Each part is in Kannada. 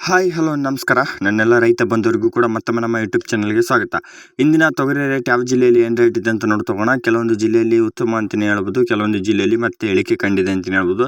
ಹಾಯ್ ಹಲೋ ನಮಸ್ಕಾರ. ನನ್ನೆಲ್ಲ ರೈತ ಬಂಧುವರಿಗೂ ಕೂಡ ಮತ್ತೊಮ್ಮೆ ನಮ್ಮ ಯೂಟ್ಯೂಬ್ ಚಾನಲ್ಗೆ ಸ್ವಾಗತ. ಇಂದಿನ ತೊಗರಿ ರೇಟ್ ಯಾವ ಜಿಲ್ಲೆಯಲ್ಲಿ ಏನು ರೇಟ್ ಇದೆ ಅಂತ ನೋಡ್ತೋಗೋಣ. ಕೆಲವೊಂದು ಜಿಲ್ಲೆಯಲ್ಲಿ ಉತ್ತಮ ಅಂತಲೇ ಹೇಳ್ಬೋದು, ಕೆಲವೊಂದು ಜಿಲ್ಲೆಯಲ್ಲಿ ಮತ್ತೆ ಇಳಿಕೆ ಕಂಡಿದೆ ಅಂತಲೇ ಹೇಳ್ಬೋದು.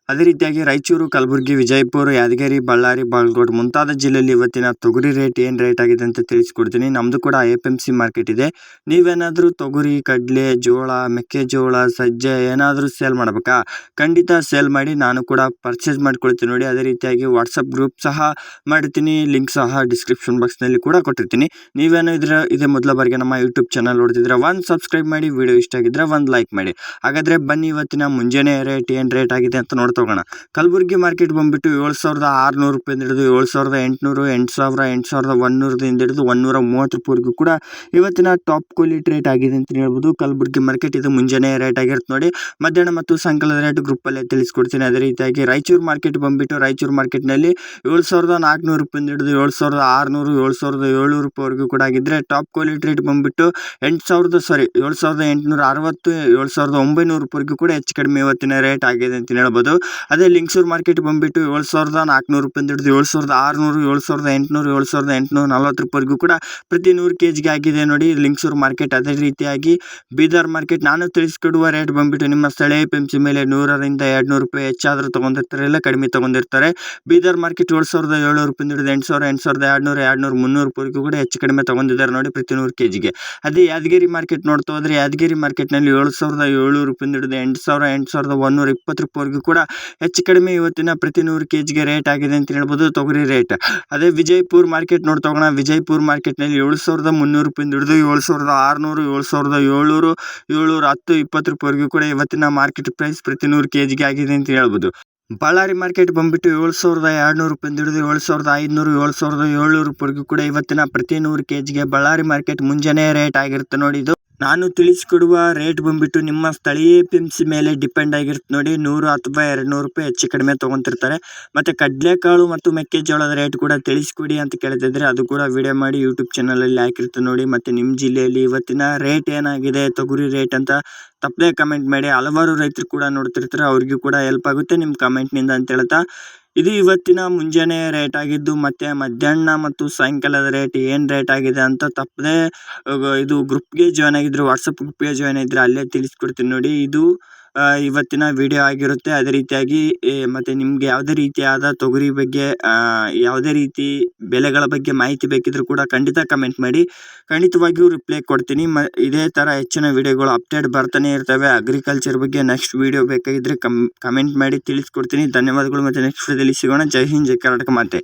ಅದೇ ರೀತಿಯಾಗಿ ರಾಯಚೂರು, ಕಲಬುರಗಿ, ವಿಜಯಪುರ, ಯಾದಗಿರಿ, ಬಳ್ಳಾರಿ, ಬಾಗಲಕೋಟೆ ಮುಂತಾದ ಜಿಲ್ಲೆಯಲ್ಲಿ ಇವತ್ತಿನ ತೊಗರಿ ರೇಟ್ ಏನು ರೇಟ್ ಆಗಿದೆ ಅಂತ ತಿಳಿಸ್ಕೊಡ್ತೀನಿ. ನಮ್ಮದು ಕೂಡ APMC ಮಾರ್ಕೆಟ್ ಇದೆ. ನೀವೇನಾದರೂ ತೊಗರಿ, ಕಡಲೆ, ಜೋಳ, ಮೆಕ್ಕೆಜೋಳ, ಸಜ್ಜೆ ಏನಾದರೂ ಸೇಲ್ ಮಾಡಬೇಕಾ? ಖಂಡಿತ ಸೇಲ್ ಮಾಡಿ, ನಾನು ಕೂಡ ಪರ್ಚೇಸ್ ಮಾಡ್ಕೊಳ್ತೀನಿ ನೋಡಿ. ಅದೇ ರೀತಿಯಾಗಿ ವಾಟ್ಸಪ್ ಗ್ರೂಪ್ ಸಹ ಮಾಡ್ತೀನಿ, ಲಿಂಕ್ ಸಹ ಡಿಸ್ಕ್ರಿಪ್ಷನ್ ಬಾಕ್ಸ್ನಲ್ಲಿ ಕೂಡ ಕೊಟ್ಟಿರ್ತೀನಿ. ನೀವೇನೋ ಇದೇ ಮೊದಲ ಬಾರಿಗೆ ನಮ್ಮ ಯೂಟ್ಯೂಬ್ ಚಾನಲ್ ನೋಡ್ತಿದ್ರೆ ಒಂದು ಸಬ್ಸ್ಕ್ರೈಬ್ ಮಾಡಿ, ವಿಡಿಯೋ ಇಷ್ಟ ಆಗಿದ್ರೆ ಒಂದು ಲೈಕ್ ಮಾಡಿ. ಹಾಗಾದರೆ ಬನ್ನಿ ಇವತ್ತಿನ ಮುಂಜಾನೆ ರೇಟ್ ಏನು ರೇಟ್ ಆಗಿದೆ ಅಂತ ನೋಡ್ತಾ ಹೋಗೋಣ. ಕಲಬುರಗಿ ಮಾರ್ಕೆಟ್ ಬಂದ್ಬಿಟ್ಟು 7,600 ರೂಪಾಯಿಂದ ಹಿಡಿದು 7,800, 8,000, 8,100ದಿಂದ ಹಿಡಿದು 130 ರೂಪಾಯಿವರೆಗೂ ಕೂಡ ಇವತ್ತಿನ ಟಾಪ್ ಕ್ವಾಲಿಟಿ ರೇಟ್ ಆಗಿದೆ ಅಂತ ಹೇಳ್ಬೋದು. ಕಲಬುರಗಿ ಮಾರ್ಕೆಟ್ ಇದು ಮುಂಜಾನೆ ರೇಟ್ ಆಗಿರುತ್ತೆ ನೋಡಿ. ಮಧ್ಯಾಹ್ನ ಮತ್ತು ಸಾಯಂಕಾಲದ ರೇಟ್ ಗ್ರೂಪಲ್ಲೇ ತಿಳಿಸ್ಕೊಡ್ತೀನಿ. ಅದೇ ರೀತಿಯಾಗಿ ರಾಯಚೂರು ಮಾರ್ಕೆಟ್ ಬಂದ್ಬಿಟ್ಟು ರಾಯಚೂರು ಮಾರ್ಕೆಟ್ನಲ್ಲಿ 7,400 ರೂಪಾಯಿಂದ ಹಿಡಿದು 7,600, 7,700 ರೂಪಾಯಿವರೆಗೂ ಕೂಡ ಆಗಿದ್ದರೆ ಟಾಪ್ ಕ್ವಾಲಿಟಿ ರೇಟ್ ಬಂದ್ಬಿಟ್ಟು 7,860, 7,900 ರೂಪಾಯಿವರೆಗೂ ಕೂಡ ಹೆಚ್ಚು ಕಡಿಮೆ ಇವತ್ತಿನ ರೇಟ್ ಆಗಿದೆ ಅಂತ ಹೇಳ್ಬೋದು. ಅದೇ ಲಿಂಗಸೂರು ಮಾರ್ಕೆಟ್ ಬಂದ್ಬಿಟ್ಟು 7,400 ರೂಪಾಯಿಂದ ಹಿಡಿದು 7,600, 7,800, 7,840 ರೂಪಾಯಿವರೆಗೂ ಕೂಡ ಪ್ರತಿ 100 kgಗೆ ಆಗಿದೆ ನೋಡಿ ಲಿಂಗಸೂರು ಮಾರ್ಕೆಟ್. ಅದೇ ರೀತಿಯಾಗಿ ಬೀದರ್ ಮಾರ್ಕೆಟ್ ನಾನು ತಿಳಿಸ್ಕೊಡುವ ರೇಟ್ ಬಂದ್ಬಿಟ್ಟು ನಿಮ್ಮ ಸ್ಥಳೀಯ APMC ಮೇಲೆ 100ರಿಂದ 200 ರೂಪಾಯಿ ಹೆಚ್ಚಾದರೂ ತೊಗೊಂಡಿರ್ತಾರೆ, ಇಲ್ಲ ಕಡಿಮೆ ತೊಗೊಂಡಿರ್ತಾರೆ. ಬೀದರ್ ಮಾರ್ಕೆಟ್ 7,700 ರೂಪಾಯಿಂದ ಹಿಡಿದು 8,000, 8,200, 200, 300 ರೂಪಾಯಿವರೆಗೂ ಕೂಡ ಹೆಚ್ಚು ಕಡಿಮೆ ತೊಗೊಂಡಿದ್ದಾರೆ ನೋಡಿ ಪ್ರತಿ 100 kgಗೆ. ಅದೇ ಯಾದಗಿರಿ ಮಾರ್ಕೆಟ್ ನೋಡ್ತಾ ಹೋದರೆ ಯಾದಗಿರಿ ಮಾರ್ಕೆಟ್ನಲ್ಲಿ 7,700 ರೂಪಾಯಿಂದ ಹಿಡಿದು 8,000, 8,120 ರೂಪಾಯಿವರೆಗೂ ಕೂಡ ಹೆಚ್ಚು ಕಡಿಮೆ ಇವತ್ತಿನ ಪ್ರತಿ 100 kgಗೆ ರೇಟ್ ಆಗಿದೆ ಅಂತ ಹೇಳ್ಬೋದು ತೊಗರಿ ರೇಟ್. ಅದೇ ವಿಜಯಪುರ ಮಾರ್ಕೆಟ್ ನೋಡ್ತಾ ಹೋಗೋಣ. ವಿಜಯಪುರ ಮಾರ್ಕೆಟ್ನಲ್ಲಿ 7,300 ರೂಪಾಯಿಂದ ಹಿಡಿದು 7,600, 7,700, 710, 20 ರೂಪಾಯಿವರೆಗೂ ಕೂಡ ಇವತ್ತಿನ ಮಾರ್ಕೆಟ್ ಪ್ರೈಸ್ ಪ್ರತಿ 100 kgಗೆ ಆಗಿದೆ ಅಂತ ಹೇಳ್ಬೋದು. ಬಳ್ಳಾರಿ ಮಾರ್ಕೆಟ್ ಬಂದ್ಬಿಟ್ಟು 7,200 ರೂಪಾಯಿಂದ ಹಿಡಿದು 7,500, 7,700 ರೂಪಾಯಿವರೆಗೂ ಕೂಡ ಇವತ್ತಿನ ಪ್ರತಿ 100 kgಗೆ ಬಳ್ಳಾರಿ ಮಾರ್ಕೆಟ್ ಮುಂಜಾನೆ ರೇಟ್ ಆಗಿರುತ್ತೆ ನೋಡಿ. ಇದು ನಾನು ತಿಳಿಸ್ಕೊಡುವ ರೇಟ್ ಬಂದ್ಬಿಟ್ಟು ನಿಮ್ಮ ಸ್ಥಳೀಯ APMC ಮೇಲೆ ಡಿಪೆಂಡ್ ಆಗಿರುತ್ತೆ ನೋಡಿ. 100 ಅಥವಾ 200 ರೂಪಾಯಿ ಹೆಚ್ಚು ಕಡಿಮೆ ತೊಗೊತಿರ್ತಾರೆ. ಮತ್ತು ಕಡಲೆಕಾಳು ಮತ್ತು ಮೆಕ್ಕೆಜೋಳದ ರೇಟ್ ಕೂಡ ತಿಳಿಸ್ಕೊಡಿ ಅಂತ ಕೇಳ್ತಿದ್ರೆ ಅದು ಕೂಡ ವಿಡಿಯೋ ಮಾಡಿ ಯೂಟ್ಯೂಬ್ ಚಾನಲಲ್ಲಿ ಹಾಕಿರ್ತೀನಿ ನೋಡಿ. ಮತ್ತು ನಿಮ್ಮ ಜಿಲ್ಲೆಯಲ್ಲಿ ಇವತ್ತಿನ ರೇಟ್ ಏನಾಗಿದೆ ತೊಗರಿ ರೇಟ್ ಅಂತ ತಪ್ಪದೇ ಕಮೆಂಟ್ ಮಾಡಿ. ಹಲವಾರು ರೈತರು ಕೂಡ ನೋಡ್ತಿರ್ತಾರೆ, ಅವ್ರಿಗೂ ಕೂಡ ಹೆಲ್ಪ್ ಆಗುತ್ತೆ ನಿಮ್ಮ ಕಮೆಂಟ್ನಿಂದ ಅಂತ ಹೇಳ್ತಾ ಇದು ಇವತ್ತಿನ ಮುಂಜಾನೆ ರೇಟ್ ಆಗಿದ್ದು. ಮತ್ತು ಮಧ್ಯಾಹ್ನ ಮತ್ತು ಸಾಯಂಕಾಲದ ರೇಟ್ ಏನು ರೇಟ್ ಆಗಿದೆ ಅಂತ ತಪ್ಪದೇ ಇದು ಗ್ರೂಪ್ಗೆ ಜಾಯ್ನ್ ಆಗಿದ್ರು, ವಾಟ್ಸಪ್ ಗ್ರೂಪ್ಗೆ ಜಾಯ್ನ್ ಆಗಿದ್ರೆ ಅಲ್ಲೇ ತಿಳಿಸ್ಕೊಡ್ತೀನಿ ನೋಡಿ. ಇದು ಇವತ್ತಿನ ವಿಡಿಯೋ ಆಗಿರುತ್ತೆ. ಅದೇ ರೀತಿಯಾಗಿ ಮತ್ತು ನಿಮಗೆ ಯಾವುದೇ ರೀತಿಯಾದ ತೊಗರಿ ಬಗ್ಗೆ ಯಾವುದೇ ರೀತಿ ಬೆಲೆಗಳ ಬಗ್ಗೆ ಮಾಹಿತಿ ಬೇಕಿದ್ರೂ ಕೂಡ ಖಂಡಿತ ಕಮೆಂಟ್ ಮಾಡಿ, ಖಂಡಿತವಾಗಿಯೂ ರಿಪ್ಲೈ ಕೊಡ್ತೀನಿ. ಇದೇ ಥರ ಹೆಚ್ಚಿನ ವಿಡಿಯೋಗಳು ಅಪ್ಡೇಟ್ ಬರ್ತಾನೆ ಇರ್ತವೆ. ಅಗ್ರಿಕಲ್ಚರ್ ಬಗ್ಗೆ ನೆಕ್ಸ್ಟ್ ವಿಡಿಯೋ ಬೇಕಾಗಿದ್ದರೆ ಕಮೆಂಟ್ ಮಾಡಿ ತಿಳಿಸ್ಕೊಡ್ತೀನಿ. ಧನ್ಯವಾದಗಳು. ಮತ್ತು ನೆಕ್ಸ್ಟ್ ವಿಡಿಯೋದಲ್ಲಿ ಸಿಗೋಣ. ಜೈ ಹಿಂದ್, ಜೈ ಕರ್ನಾಟಕ ಮಾತೆ.